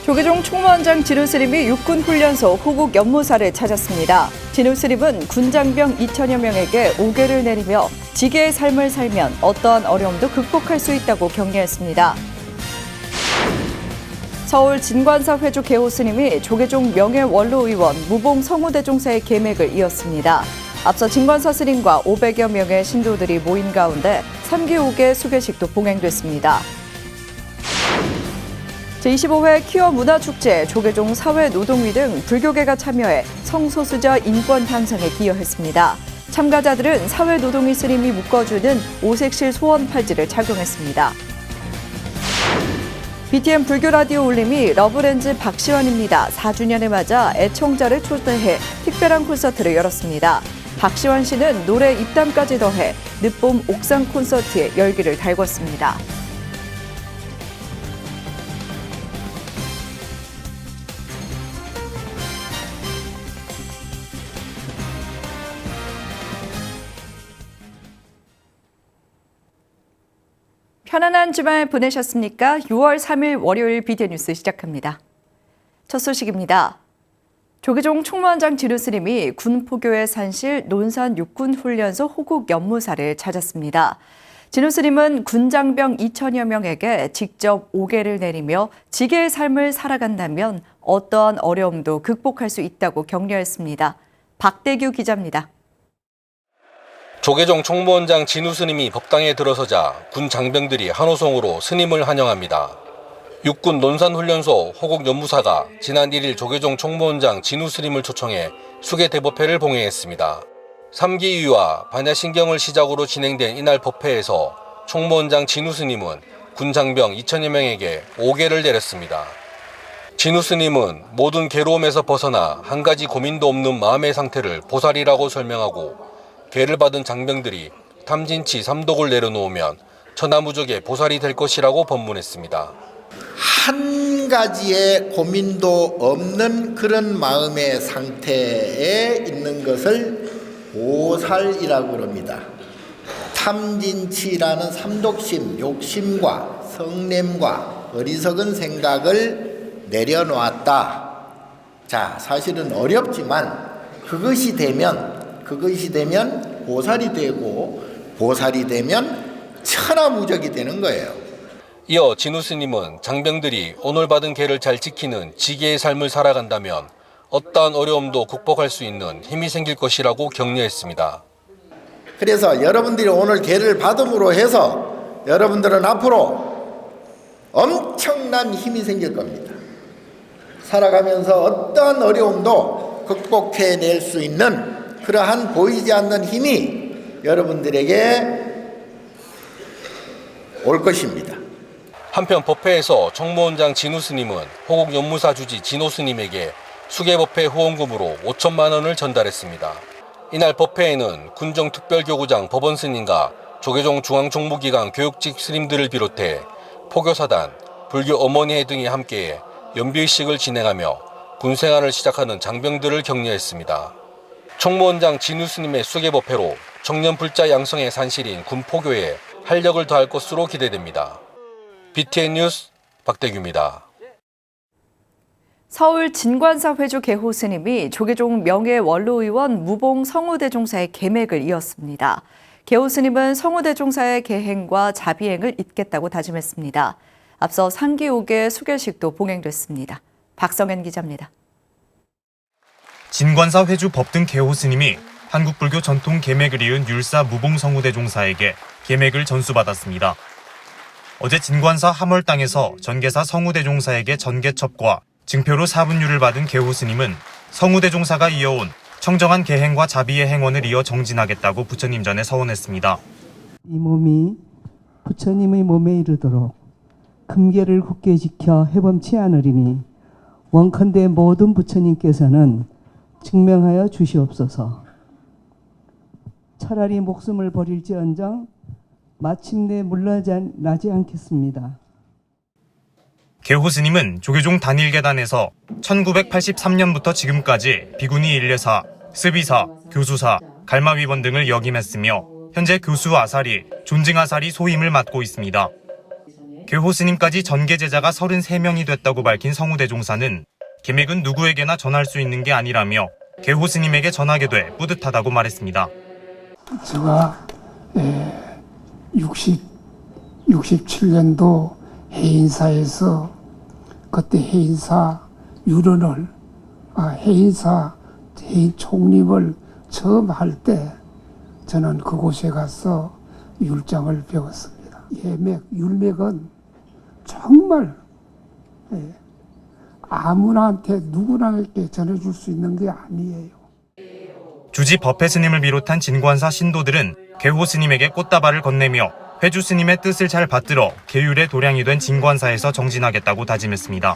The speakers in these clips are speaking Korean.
조계종 총무원장 진우스님이 육군훈련소 호국 연무사를 찾았습니다. 진우스님은 군장병 2천여 명에게 5개를 내리며 지게의 삶을 살면 어떠한 어려움도 극복할 수 있다고 격려했습니다. 서울 진관사 회주 개호스님이 조계종 명예원로의원 무봉 성우대종사의 계맥을 이었습니다. 앞서 진관사 스님과 500여 명의 신도들이 모인 가운데 3기옥의 수계식도 봉행됐습니다. 제25회 퀴어 문화축제 조계종 사회노동위 등 불교계가 참여해 성소수자 인권 향상에 기여했습니다. 참가자들은 사회노동위 스님이 묶어주는 오색실 소원 팔찌를 착용했습니다. BTM 불교 라디오 울림이 러브렌즈 박시환입니다. 4주년을 맞아 애청자를 초대해 특별한 콘서트를 열었습니다. 박시환 씨는 노래 입담까지 더해 늦봄 옥상 콘서트에 열기를 달궜습니다. 편안한 주말 보내셨습니까? 6월 3일 월요일 BTN 뉴스 시작합니다. 첫 소식입니다. 조계종 총무원장 진우스님이 군포교의 산실 논산 육군훈련소 호국 연무사를 찾았습니다. 진우스님은 군장병 2천여 명에게 직접 5개를 내리며 지게의 삶을 살아간다면 어떠한 어려움도 극복할 수 있다고 격려했습니다. 박대규 기자입니다. 조계종 총무원장 진우스님이 법당에 들어서자 군 장병들이 한호성으로 스님을 환영합니다. 육군 논산훈련소 호국연무사가 지난 1일 조계종 총무원장 진우스님을 초청해 수계대법회를 봉행했습니다. 3기위와 반야신경을 시작으로 진행된 이날 법회에서 총무원장 진우스님은 군 장병 2천여 명에게 5개를 내렸습니다. 진우스님은 모든 괴로움에서 벗어나 한 가지 고민도 없는 마음의 상태를 보살이라고 설명하고 계를 받은 장병들이 탐진치 3독을 내려놓으면 천하무적의 보살이 될 것이라고 법문했습니다. 한 가지의 고민도 없는 그런 마음의 상태에 있는 것을 보살이라고 합니다. 탐진치라는 삼독심, 욕심과 성냄과 어리석은 생각을 내려놓았다. 자, 사실은 어렵지만 그것이 되면 보살이 되고 보살이 되면 천하무적이 되는 거예요. 이어 진우스님은 장병들이 오늘 받은 계를 잘 지키는 지게의 삶을 살아간다면 어떠한 어려움도 극복할 수 있는 힘이 생길 것이라고 격려했습니다. 그래서 여러분들이 오늘 계를 받음으로 해서 여러분들은 앞으로 엄청난 힘이 생길 겁니다. 살아가면서 어떠한 어려움도 극복해낼 수 있는 그러한 보이지 않는 힘이 여러분들에게 올 것입니다. 한편 법회에서 총무원장 진우스님은 호국연무사 주지 진호스님에게 수계법회 후원금으로 5천만 원을 전달했습니다. 이날 법회에는 군정특별교구장 법원스님과 조계종 중앙총무기관 교육직 스님들을 비롯해 포교사단, 불교 어머니회 등이 함께해 연비의식을 진행하며 군생활을 시작하는 장병들을 격려했습니다. 총무원장 진우스님의 수계법회로 청년 불자 양성의 산실인 군포교에 활력을 더할 것으로 기대됩니다. BTN 뉴스 박대규입니다. 서울 진관사 회주 개호 스님이 조계종 명예원로의원 무봉 성우대종사의 계맥을 이었습니다. 개호 스님은 성우대종사의 계행과 자비행을 잇겠다고 다짐했습니다. 앞서 상기옥의 수계식도 봉행됐습니다. 박성현 기자입니다. 진관사 회주 법등 개호 스님이 한국불교 전통 계맥을 이은 율사 무봉 성우대종사에게 계맥을 전수받았습니다. 어제 진관사 함월당에서 전계사 성우대종사에게 전계첩과 증표로 사분유를 받은 개호 스님은 성우대종사가 이어온 청정한 계행과 자비의 행원을 이어 정진하겠다고 부처님 전에 서원했습니다. 이 몸이 부처님의 몸에 이르도록 금계를 굳게 지켜 해범치 않으리니 원컨대 모든 부처님께서는 증명하여 주시옵소서. 차라리 목숨을 버릴지언정 마침내 물러나지 않겠습니다. 개호 스님은 조계종 단일계단에서 1983년부터 지금까지 비구니 일례사, 스비사, 교수사, 갈마위원 등을 역임했으며 현재 교수 아사리, 존증 아사리 소임을 맡고 있습니다. 괴호 스님까지 전계 제자가 33명이 됐다고 밝힌 성우대종사는 계맥은 누구에게나 전할 수 있는 게 아니라며 괴호 스님에게 전하게 돼 뿌듯하다고 말했습니다. 제가 67년도 해인사에서 그때 해인사 유런을 해인사 해인 총립을 처음 할 때 저는 그곳에 가서 율장을 배웠습니다. 율맥은 정말 아무나한테 누구나에게 전해줄 수 있는 게 아니에요. 주지 법회 스님을 비롯한 진관사 신도들은 괴호 스님에게 꽃다발을 건네며 회주 스님의 뜻을 잘 받들어 계율의 도량이 된 진관사에서 정진하겠다고 다짐했습니다.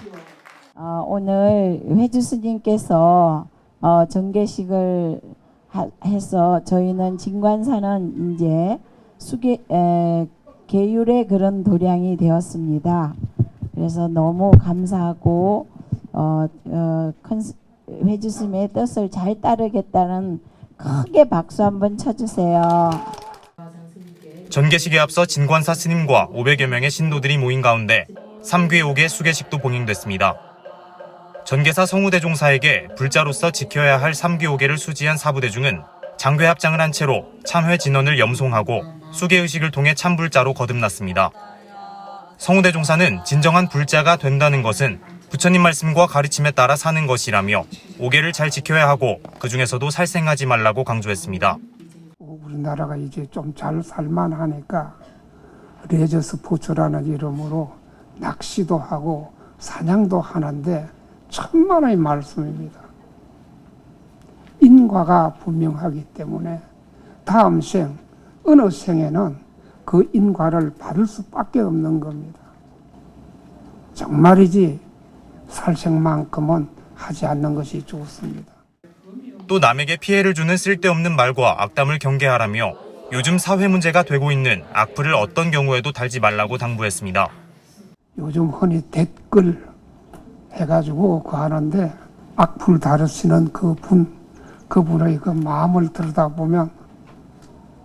오늘 회주 스님께서 정계식을 해서 저희는 진관사는 이제 계율의 그런 도량이 되었습니다. 그래서 너무 감사하고 회주 스님의 뜻을 잘 따르겠다는 크게 박수 한번 쳐주세요. 전계식에 앞서 진관사 스님과 500여 명의 신도들이 모인 가운데 3귀옥의 수계식도 봉행됐습니다. 전계사 성우대종사에게 불자로서 지켜야 할 3귀옥계를 수지한 사부대중은 장괴 합장을 한 채로 참회 진언을 염송하고 수계의식을 통해 참불자로 거듭났습니다. 성우대종사는 진정한 불자가 된다는 것은 부처님 말씀과 가르침에 따라 사는 것이라며 오계를 잘 지켜야 하고 그중에서도 살생하지 말라고 강조했습니다. 우리나라가 이제 좀 잘 살만하니까 레저 스포츠라는 이름으로 낚시도 하고 사냥도 하는데 천만의 말씀입니다. 인과가 분명하기 때문에 다음 생, 어느 생에는 그 인과를 받을 수밖에 없는 겁니다. 정말이지 살생만큼은 하지 않는 것이 좋습니다. 또 남에게 피해를 주는 쓸데없는 말과 악담을 경계하라며 요즘 사회 문제가 되고 있는 악플을 어떤 경우에도 달지 말라고 당부했습니다. 요즘 흔히 댓글 해가지고 하는데 악플 다루시는 그분의 그 마음을 들여다보면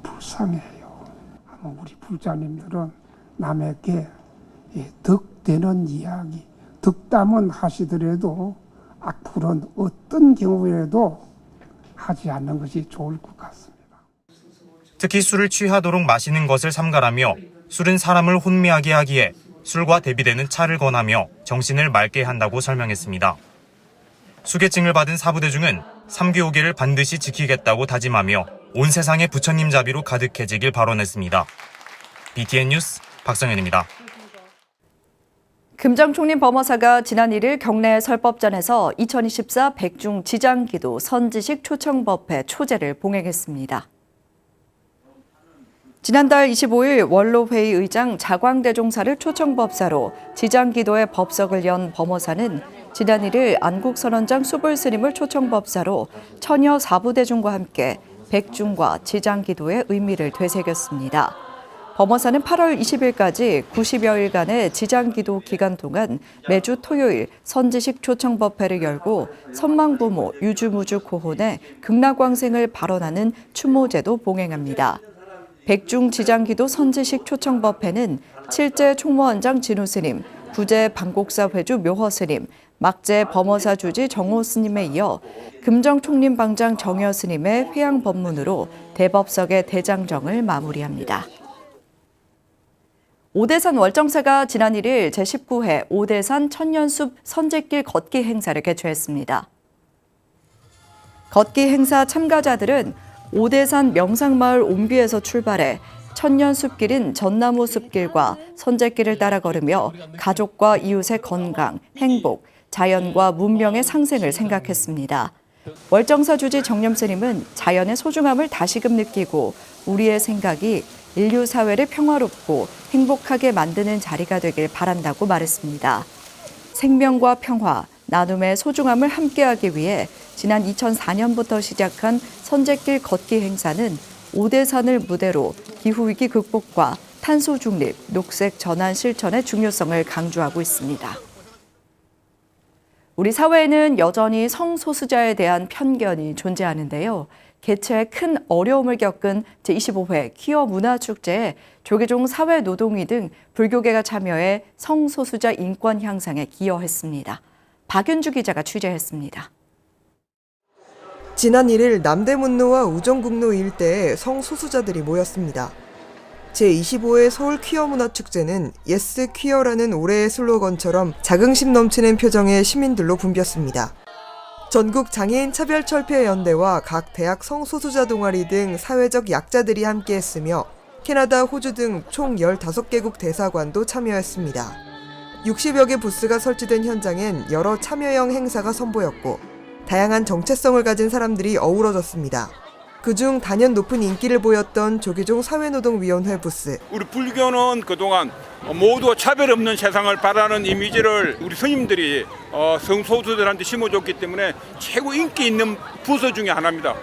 불쌍해요. 아마 우리 불자님들은 남에게 덕되는 이야기, 덕담은 하시더라도 악플은 어떤 경우에도 하지 않는 것이 좋을 것 같습니다. 특히 술을 취하도록 마시는 것을 삼가라며 술은 사람을 혼미하게 하기에 술과 대비되는 차를 권하며 정신을 맑게 한다고 설명했습니다. 수계증을 받은 사부대중은 3귀옥계를 반드시 지키겠다고 다짐하며 온 세상에 부처님 자비로 가득해지길 발언했습니다. BTN 뉴스 박성현입니다. 금정총림 범어사가 지난 1일 경내 설법전에서 2024 백중 지장기도 선지식 초청법회 초제를 봉행했습니다. 지난달 25일 원로회의 의장 자광대종사를 초청법사로 지장기도의 법석을 연 범어사는 지난 1일 안국선원장 수불스님을 초청법사로 처녀 사부대중과 함께 백중과 지장기도의 의미를 되새겼습니다. 범어사는 8월 20일까지 90여일간의 지장기도 기간 동안 매주 토요일 선지식 초청법회를 열고 선망부모, 유주무주 고혼의 극락광생을 발언하는 추모제도 봉행합니다. 백중 지장기도 선지식 초청법회는 7제 총무원장 진우스님, 9제 방곡사 회주 묘허스님, 막제 범어사 주지 정호스님에 이어 금정총림방장 정여스님의 회양법문으로 대법석의 대장정을 마무리합니다. 오대산 월정사가 지난 1일 제19회 오대산 천년숲 선제길 걷기 행사를 개최했습니다. 걷기 행사 참가자들은 오대산 명상마을 옴비에서 출발해 천년숲길인 전나무 숲길과 선제길을 따라 걸으며 가족과 이웃의 건강, 행복, 자연과 문명의 상생을 생각했습니다. 월정사 주지 정념스님은 자연의 소중함을 다시금 느끼고 우리의 생각이 인류 사회를 평화롭고 행복하게 만드는 자리가 되길 바란다고 말했습니다. 생명과 평화, 나눔의 소중함을 함께하기 위해 지난 2004년부터 시작한 선제길 걷기 행사는 오대산을 무대로 기후위기 극복과 탄소 중립, 녹색 전환 실천의 중요성을 강조하고 있습니다. 우리 사회에는 여전히 성소수자에 대한 편견이 존재하는데요. 개최에 큰 어려움을 겪은 제25회 퀴어 문화축제에 조계종 사회노동위 등 불교계가 참여해 성소수자 인권 향상에 기여했습니다. 박윤주 기자가 취재했습니다. 지난 1일 남대문로와 우정국로 일대에 성소수자들이 모였습니다. 제25회 서울 퀴어 문화축제는 예스 퀴어라는 올해의 슬로건처럼 자긍심 넘치는 표정의 시민들로 붐볐습니다. 전국 장애인 차별철폐연대와 각 대학 성소수자 동아리 등 사회적 약자들이 함께했으며 캐나다, 호주 등 총 15개국 대사관도 참여했습니다. 60여 개 부스가 설치된 현장엔 여러 참여형 행사가 선보였고 다양한 정체성을 가진 사람들이 어우러졌습니다. 그중 단연 높은 인기를 보였던 조계종 사회노동위원회 부스. 우리 불교는 그동안 모두 차별 없는 세상을 바라는 이미지를 우리 스님들이 성소수들한테 심어줬기 때문에 최고 인기 있는 부서 중에 하나입니다.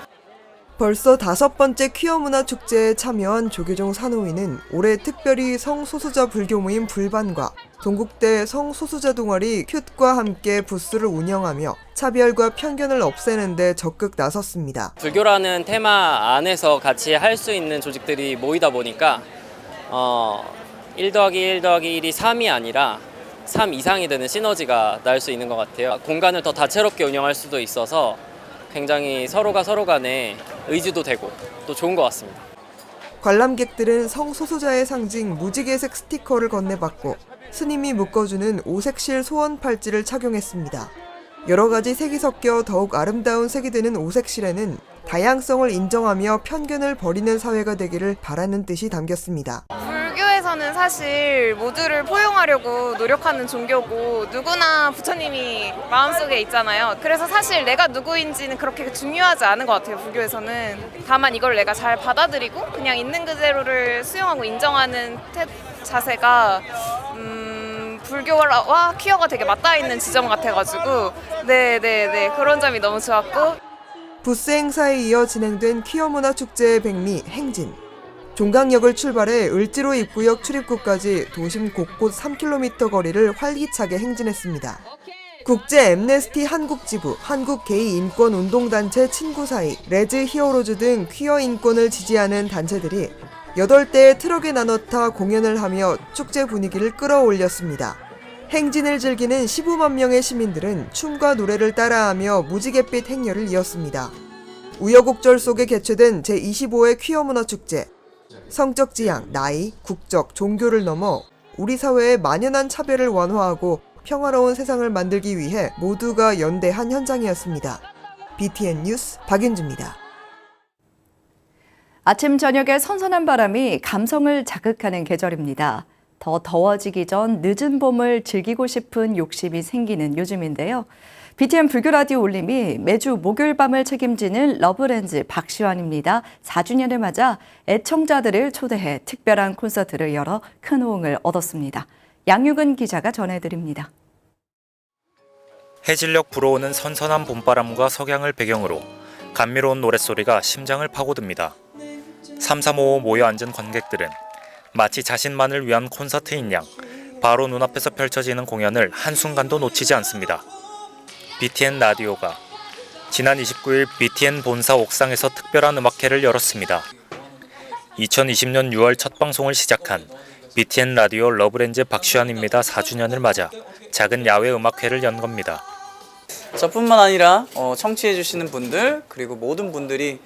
벌써 5번째 퀴어 문화축제에 참여한 조계종 산호위는 올해 특별히 성소수자 불교 모임 불반과 동국대 성소수자 동아리 큐트과 함께 부스를 운영하며 차별과 편견을 없애는 데 적극 나섰습니다. 불교라는 테마 안에서 같이 할 수 있는 조직들이 모이다 보니까 1 더하기 1 더하기 1이 3이 아니라 3 이상이 되는 시너지가 날 수 있는 것 같아요. 공간을 더 다채롭게 운영할 수도 있어서 굉장히 서로가 서로 간에 의지도 되고 또 좋은 것 같습니다. 관람객들은 성소수자의 상징 무지개색 스티커를 건네받고 스님이 묶어주는 오색실 소원 팔찌를 착용했습니다. 여러 가지 색이 섞여 더욱 아름다운 색이 되는 오색실에는 다양성을 인정하며 편견을 버리는 사회가 되기를 바라는 뜻이 담겼습니다. 불교에서는 사실 모두를 포용하려고 노력하는 종교고 누구나 부처님이 마음속에 있잖아요. 그래서 사실 내가 누구인지는 그렇게 중요하지 않은 것 같아요. 불교에서는. 다만 이걸 내가 잘 받아들이고 그냥 있는 그대로를 수용하고 인정하는 자세가 불교와 퀴어가 되게 맞닿아 있는 지점 같아가지고 그런 점이 너무 좋았고. 부스 행사에 이어 진행된 퀴어 문화축제의 백미 행진. 종강역을 출발해 을지로 입구역 출입구까지 도심 곳곳 3km 거리를 활기차게 행진했습니다. 국제 엠네스티 한국지부, 한국게이인권운동단체 친구사이, 레즈 히어로즈 등 퀴어 인권을 지지하는 단체들이 8대의 트럭에 나눠 타 공연을 하며 축제 분위기를 끌어올렸습니다. 행진을 즐기는 15만 명의 시민들은 춤과 노래를 따라하며 무지갯빛 행렬을 이었습니다. 우여곡절 속에 개최된 제25회 퀴어 문화축제. 성적 지향, 나이, 국적, 종교를 넘어 우리 사회의 만연한 차별을 완화하고 평화로운 세상을 만들기 위해 모두가 연대한 현장이었습니다. BTN 뉴스 박윤주입니다. 아침 저녁에 선선한 바람이 감성을 자극하는 계절입니다. 더 더워지기 전 늦은 봄을 즐기고 싶은 욕심이 생기는 요즘인데요. BTN 불교 라디오 울림이 매주 목요일 밤을 책임지는 러브렌즈 박시환입니다. 4주년을 맞아 애청자들을 초대해 특별한 콘서트를 열어 큰 호응을 얻었습니다. 양유근 기자가 전해드립니다. 해질녘 불어오는 선선한 봄바람과 석양을 배경으로 감미로운 노랫소리가 심장을 파고듭니다. 3355 모여 앉은 관객들은 마치 자신만을 위한 콘서트인 양 바로 눈앞에서 펼쳐지는 공연을 한순간도 놓치지 않습니다. BTN 라디오가 지난 29일 BTN 본사 옥상에서 특별한 음악회를 열었습니다. 2020년 6월 첫 방송을 시작한 BTN 라디오 러브렌즈 박시환입니다. 4주년을 맞아 작은 야외 음악회를 연 겁니다. 저뿐만 아니라 청취해주시는 분들 그리고 모든 분들이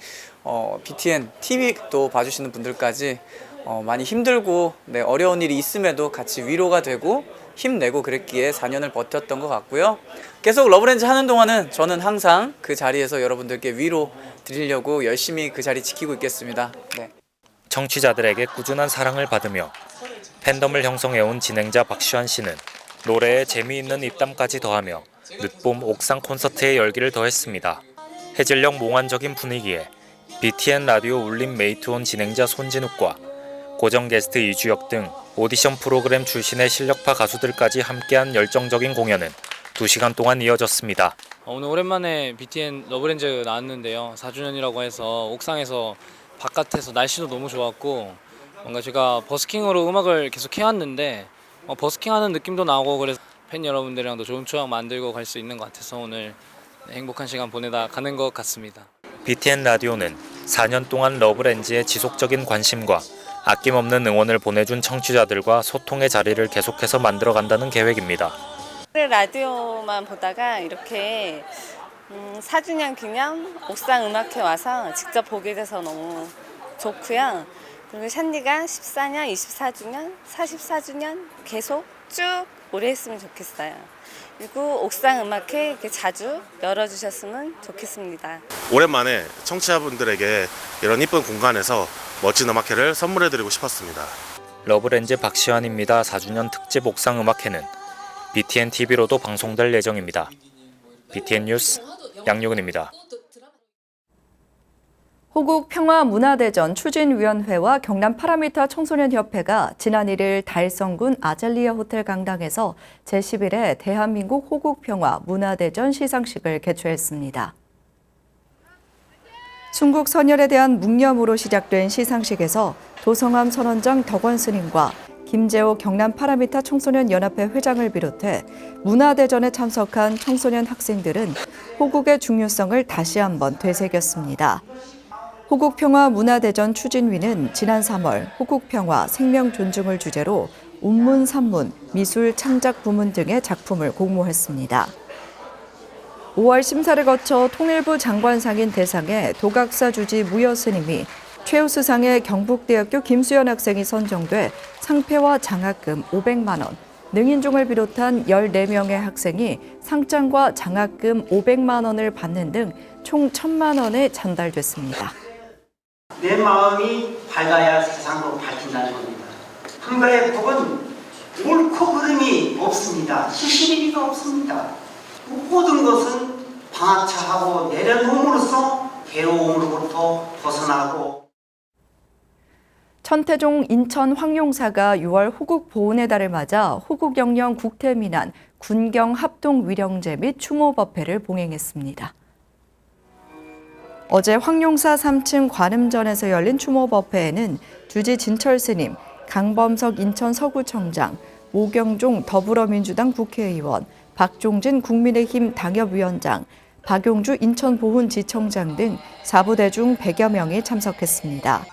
BTN TV도 봐주시는 분들까지 많이 힘들고 어려운 일이 있음에도 같이 위로가 되고 힘내고 그랬기에 4년을 버텼던 것 같고요. 계속 러브렌즈 하는 동안은 저는 항상 그 자리에서 여러분들께 위로 드리려고 열심히 그 자리 지키고 있겠습니다. 네. 청취자들에게 꾸준한 사랑을 받으며 팬덤을 형성해온 진행자 박시환 씨는 노래에 재미있는 입담까지 더하며 늦봄 옥상 콘서트의 열기를 더했습니다. 해질녘 몽환적인 분위기에 BTN 라디오 울림 메이트온 진행자 손진욱과 고정 게스트 이주혁 등 오디션 프로그램 출신의 실력파 가수들까지 함께한 열정적인 공연은 2시간 동안 이어졌습니다. 오늘 오랜만에 BTN 러브렌즈 나왔는데요. 4주년이라고 해서 옥상에서 바깥에서 날씨도 너무 좋았고 뭔가 제가 버스킹으로 음악을 계속 해왔는데 버스킹하는 느낌도 나고 그래서 팬 여러분들이랑도 좋은 추억 만들고 갈 수 있는 것 같아서 오늘 행복한 시간 보내다 가는 것 같습니다. BTN 라디오는 4년 동안 러브렌즈의 지속적인 관심과 아낌없는 응원을 보내준 청취자들과 소통의 자리를 계속해서 만들어간다는 계획입니다. 라디오만 보다가 이렇게 4주년 기념 옥상 음악회 와서 직접 보게 돼서 너무 좋고요. 그리고 샨디가 14년, 24주년, 44주년 계속 쭉 오래 했으면 좋겠어요. 그리고 옥상 음악회 이렇게 자주 열어주셨으면 좋겠습니다. 오랜만에 청취자분들에게 이런 이쁜 공간에서 멋진 음악회를 선물해드리고 싶었습니다. 러브렌즈 박시환입니다. 4주년 특집 옥상 음악회는 BTN TV로도 방송될 예정입니다. BTN 뉴스 양유근입니다. 호국 평화문화대전 추진위원회와 경남 파라미타 청소년협회가 지난 1일 달성군 아잘리아 호텔 강당에서 제11회 대한민국 호국 평화 문화대전 시상식을 개최했습니다. 순국 선열에 대한 묵념으로 시작된 시상식에서 도성함 선원장 덕원 스님과 김재호 경남 파라미타 청소년 연합회 회장을 비롯해 문화대전에 참석한 청소년 학생들은 호국의 중요성을 다시 한번 되새겼습니다. 호국평화 문화대전 추진위는 지난 3월 호국평화 생명 존중을 주제로 운문, 산문, 미술, 창작 부문 등의 작품을 공모했습니다. 5월 심사를 거쳐 통일부 장관상인 대상에 도각사 주지 무여 스님이 최우수상의 경북대학교 김수연 학생이 선정돼 상패와 장학금 500만 원, 능인종을 비롯한 14명의 학생이 상장과 장학금 500만 원을 받는 등 총 1,000만 원에 전달됐습니다. 내 마음이 밝아야 세상도 밝힌다는 겁니다. 불가의 법은 옳고 그름이 없습니다. 시시리기가 없습니다. 모든 것은 방학차하고 내려놓음으로써 괴로움으로부터 벗어나고. 천태종 인천 황용사가 6월 호국 보훈의 달을 맞아 호국영령 국태민안 군경 합동위령제 및 추모법회를 봉행했습니다. 어제 황용사 3층 관음전에서 열린 추모법회에는 주지 진철 스님, 강범석 인천 서구청장, 모경종 더불어민주당 국회의원, 박종진 국민의힘 당협위원장, 박용주 인천보훈지청장 등 4부대중 100여 명이 참석했습니다.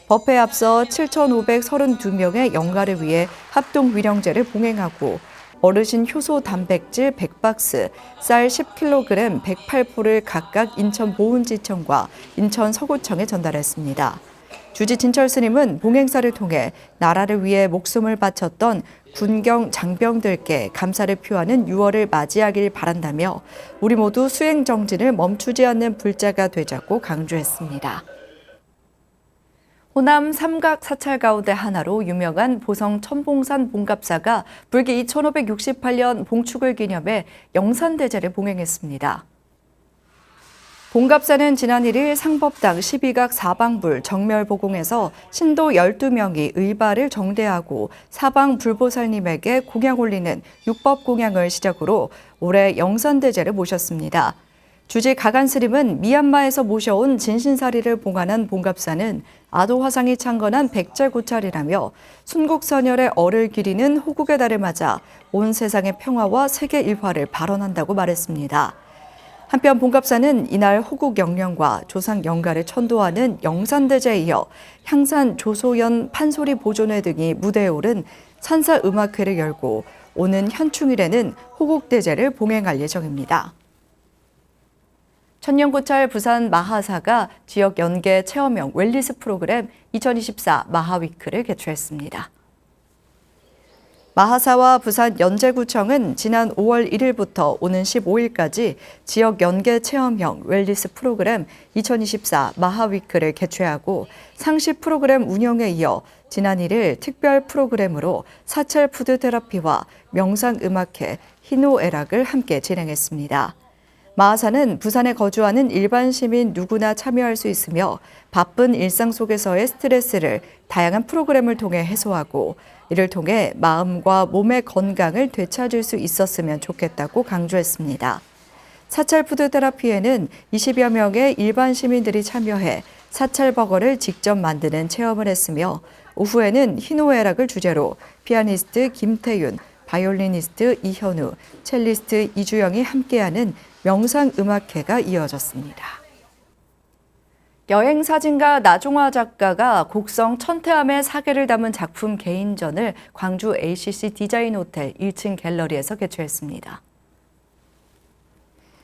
법회에 앞서 7,532명의 영가를 위해 합동위령제를 봉행하고 어르신 효소 단백질 100박스, 쌀 10kg 108포를 각각 인천보훈지청과 인천서구청에 전달했습니다. 주지 진철 스님은 봉행사를 통해 나라를 위해 목숨을 바쳤던 군경 장병들께 감사를 표하는 6월을 맞이하길 바란다며 우리 모두 수행 정진을 멈추지 않는 불자가 되자고 강조했습니다. 호남 삼각 사찰 가운데 하나로 유명한 보성 천봉산 봉갑사가 불기 2568년 봉축을 기념해 영산대제를 봉행했습니다. 봉갑사는 지난 1일 상법당 12각 사방불 정멸보공에서 신도 12명이 의발을 정대하고 사방 불보살님에게 공양 올리는 육법공양을 시작으로 올해 영산대제를 모셨습니다. 주지 가간 스님은 미얀마에서 모셔온 진신사리를 봉안한 봉갑사는 아도 화상이 창건한 백제고찰이라며 순국선열의 얼을 기리는 호국의 달을 맞아 온 세상의 평화와 세계 일화를 발언한다고 말했습니다. 한편 봉갑사는 이날 호국 영령과 조상 영가를 천도하는 영산대제에 이어 향산 조소연 판소리 보존회 등이 무대에 오른 산사 음악회를 열고 오는 현충일에는 호국대제를 봉행할 예정입니다. 천년고찰 부산 마하사가 지역 연계 체험형 웰니스 프로그램 2024 마하위크를 개최했습니다. 마하사와 부산 연제구청은 지난 5월 1일부터 오는 15일까지 지역 연계 체험형 웰니스 프로그램 2024 마하위크를 개최하고 상시 프로그램 운영에 이어 지난 1일 특별 프로그램으로 사찰 푸드 테라피와 명상음악회 희노애락을 함께 진행했습니다. 마하사는 부산에 거주하는 일반 시민 누구나 참여할 수 있으며 바쁜 일상 속에서의 스트레스를 다양한 프로그램을 통해 해소하고 이를 통해 마음과 몸의 건강을 되찾을 수 있었으면 좋겠다고 강조했습니다. 사찰 푸드 테라피에는 20여 명의 일반 시민들이 참여해 사찰 버거를 직접 만드는 체험을 했으며 오후에는 희노애락을 주제로 피아니스트 김태윤, 바이올리니스트 이현우, 첼리스트 이주영이 함께하는 명상음악회가 이어졌습니다. 여행 사진가 나종화 작가가 곡성 천태함의 사계를 담은 작품 개인전을 광주 ACC 디자인 호텔 1층 갤러리에서 개최했습니다.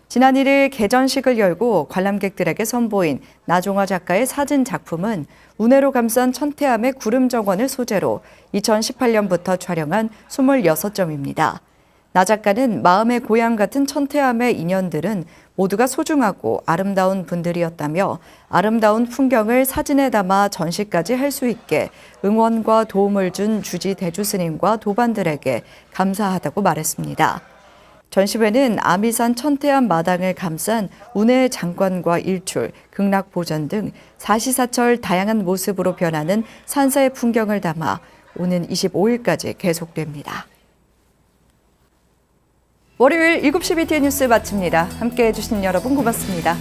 지난 1일 개전식을 열고 관람객들에게 선보인 나종화 작가의 사진 작품은 운해로 감싼 천태함의 구름 정원을 소재로 2018년부터 촬영한 26점입니다. 나 작가는 마음의 고향 같은 천태함의 인연들은 모두가 소중하고 아름다운 분들이었다며 아름다운 풍경을 사진에 담아 전시까지 할 수 있게 응원과 도움을 준 주지 대주스님과 도반들에게 감사하다고 말했습니다. 전시회는 아미산 천태함 마당을 감싼 운해의 장관과 일출, 극락보전 등 사시사철 다양한 모습으로 변하는 산사의 풍경을 담아 오는 25일까지 계속됩니다. 월요일 7시 BTN 뉴스 마칩니다. 함께해 주신 여러분 고맙습니다.